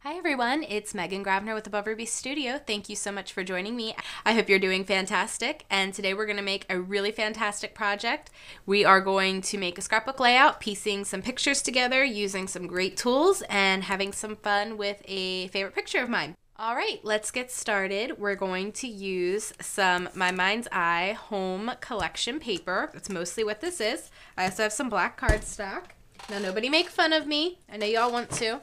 Hi everyone, it's Megan Grabner with Above Ruby Studio. Thank you so much for joining me. I hope you're doing fantastic, and today we're going to make a really fantastic project. We are going to make a scrapbook layout, piecing some pictures together, using some great tools, and having some fun with a favorite picture of mine. All right, let's get started. We're going to use some My Mind's Eye home collection paper. That's mostly what this is. I also have some black cardstock. Now nobody make fun of me. I know y'all want to,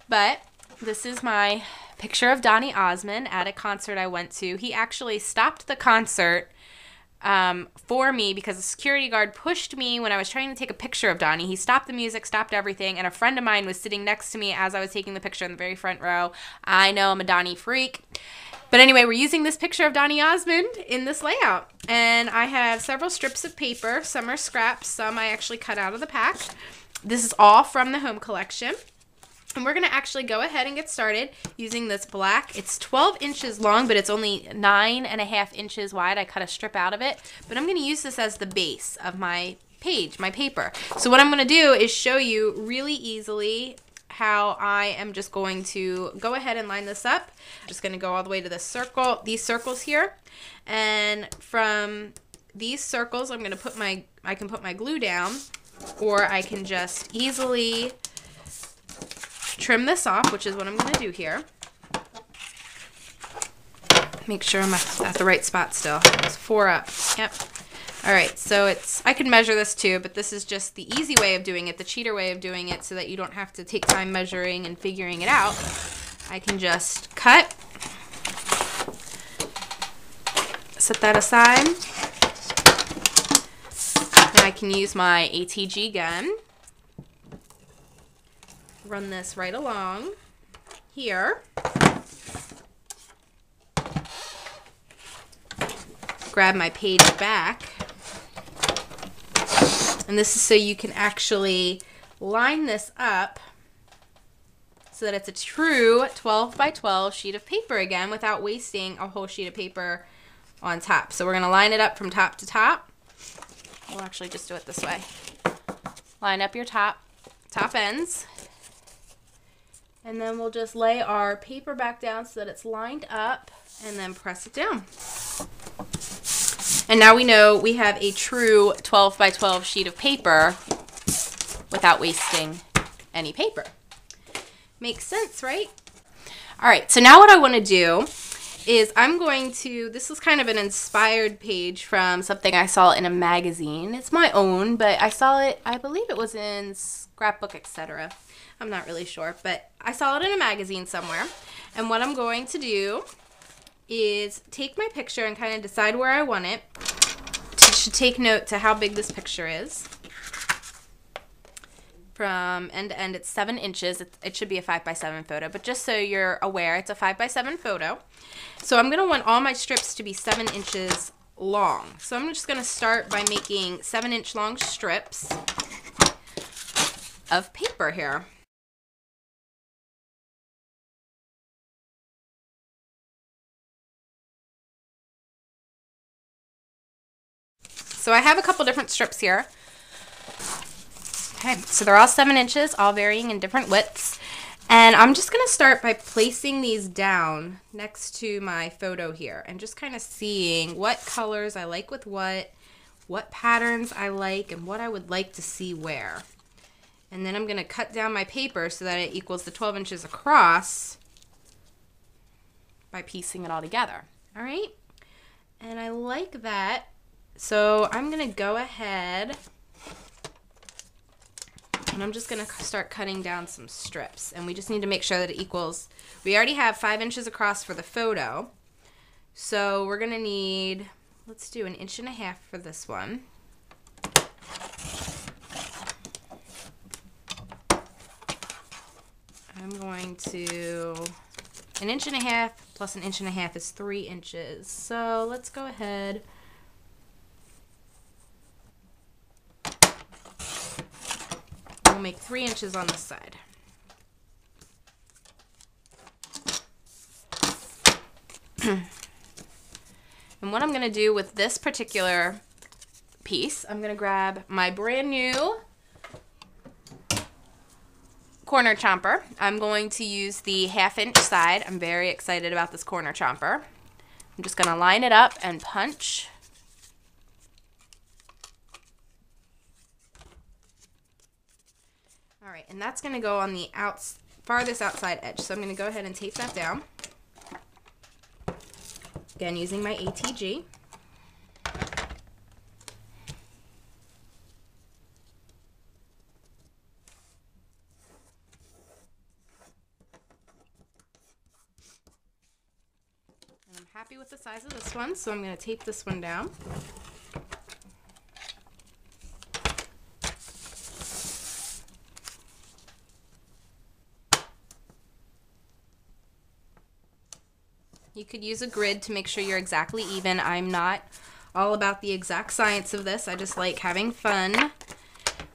but this is my picture of Donny Osmond at a concert I went to. He actually stopped the concert for me because a security guard pushed me when I was trying to take a picture of Donny. He stopped the music, stopped everything, and a friend of mine was sitting next to me as I was taking the picture in the very front row. I know I'm a Donny freak. But anyway, we're using this picture of Donny Osmond in this layout. And I have several strips of paper. Some are scraps, some I actually cut out of the pack. This is all from the home collection. And we're going to actually go ahead and get started using this black. It's 12 inches long, but it's only 9.5 inches wide. I cut a strip out of it. But I'm going to use this as the base of my page, my paper. So what I'm going to do is show you really easily how I am just going to go ahead and line this up. I'm just going to go all the way to the circle, these circles here. And from these circles, I'm going to put I can put my glue down, or I can just easily trim this off, which is what I'm going to do here. Make sure I'm at the right spot still. It's 4 up. Yep. All right, so I can measure this too, but this is just the easy way of doing it, the cheater way of doing it, so that you don't have to take time measuring and figuring it out. I can just cut, set that aside, and I can use my ATG gun. Run this right along here. Grab my page back. And this is so you can actually line this up so that it's a true 12 by 12 sheet of paper again without wasting a whole sheet of paper on top. So we're going to line it up from top to top. We'll actually just do it this way. Line up your top ends. And then we'll just lay our paper back down so that it's lined up and then press it down. And now we know we have a true 12 by 12 sheet of paper without wasting any paper. Makes sense, right? All right, so now what I want to do is this is kind of an inspired page from something I saw in a magazine. It's my own, but I saw it, I believe it was in Scrapbook, etc. I'm not really sure, but I saw it in a magazine somewhere. And what I'm going to do is take my picture and kind of decide where I want it. You should take note to how big this picture is. From end to end, it's 7 inches. It should be a 5 by 7 photo, but just so you're aware, it's a 5 by 7 photo. So I'm going to want all my strips to be 7 inches long. So I'm just going to start by making 7-inch long strips of paper here. So I have a couple different strips here. Okay, so they're all 7 inches, all varying in different widths. And I'm just going to start by placing these down next to my photo here and just kind of seeing what colors I like with what patterns I like, and what I would like to see where. And then I'm going to cut down my paper so that it equals the 12 inches across by piecing it all together. All right? And I like that. So I'm going to go ahead and I'm just going to start cutting down some strips. And we just need to make sure that it equals, we already have 5 inches across for the photo. So we're going to need, let's do 1.5 inches for this one. I'm going to, 1.5 inches plus 1.5 inches is 3 inches. So let's go ahead. We'll make 3 inches on this side. And what I'm going to do with this particular piece, I'm going to grab my brand new corner chomper. I'm going to use the 1/2 inch side. I'm very excited about this corner chomper. I'm just going to line it up and punch. All right, and that's going to go on the farthest outside edge. So I'm going to go ahead and tape that down. Again, using my ATG. And I'm happy with the size of this one, so I'm going to tape this one down. You could use a grid to make sure you're exactly even. I'm not all about the exact science of this. I just like having fun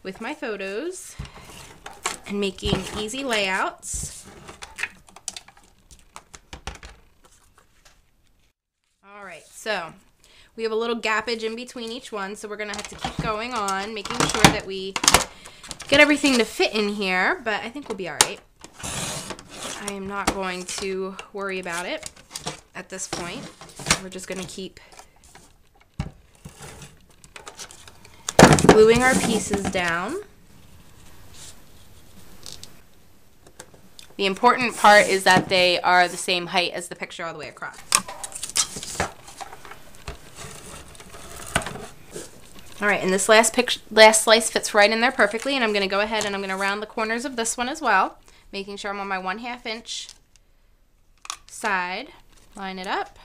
with my photos and making easy layouts. All right, so we have a little gappage in between each one, so we're gonna have to keep going on, making sure that we get everything to fit in here, but I think we'll be all right. I am not going to worry about it at this point. We're just going to keep gluing our pieces down. The important part is that they are the same height as the picture all the way across. All right, and this last slice fits right in there perfectly, and I'm going to go ahead and I'm going to round the corners of this one as well, making sure I'm on my 1/2 inch side. Line it up.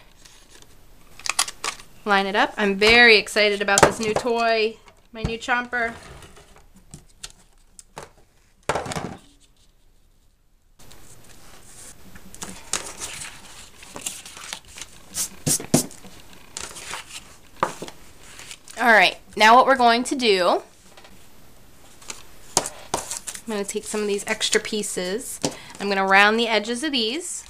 Line it up. I'm very excited about this new toy, my new chomper. All right, now what we're going to do, I'm going to take some of these extra pieces. I'm going to round the edges of these.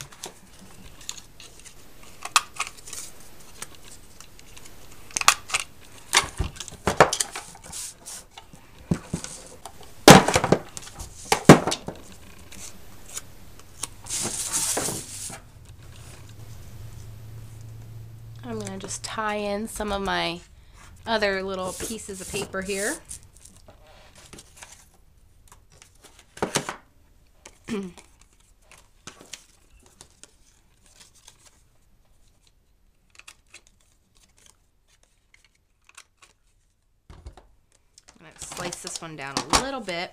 I'm going to just tie in some of my other little pieces of paper here. I'm going to slice this one down a little bit.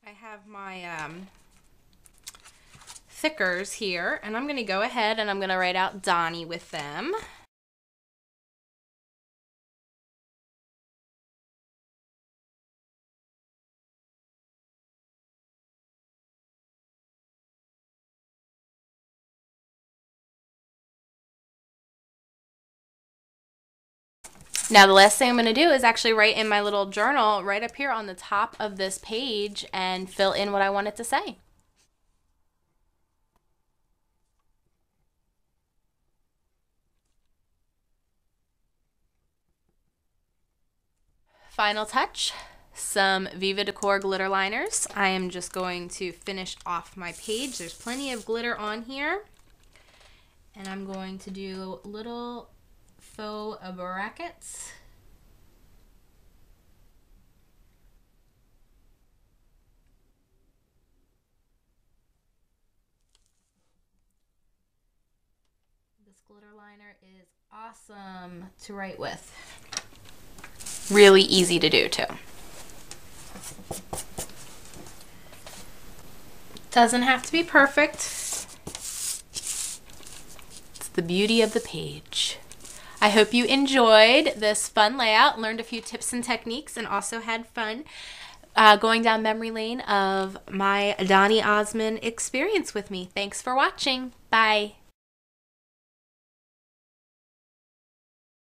I have my thickers here, and I'm going to go ahead and I'm going to write out Donnie with them. Now the last thing I'm going to do is actually write in my little journal right up here on the top of this page and fill in what I want it to say. Final touch, some Viva Decor glitter liners. I am just going to finish off my page. There's plenty of glitter on here. And I'm going to do little faux brackets. This glitter liner is awesome to write with. Really easy to do too. Doesn't have to be perfect. It's the beauty of the page. I hope you enjoyed this fun layout, learned a few tips and techniques, and also had fun going down memory lane of my Donny Osmond experience with me. Thanks for watching. Bye.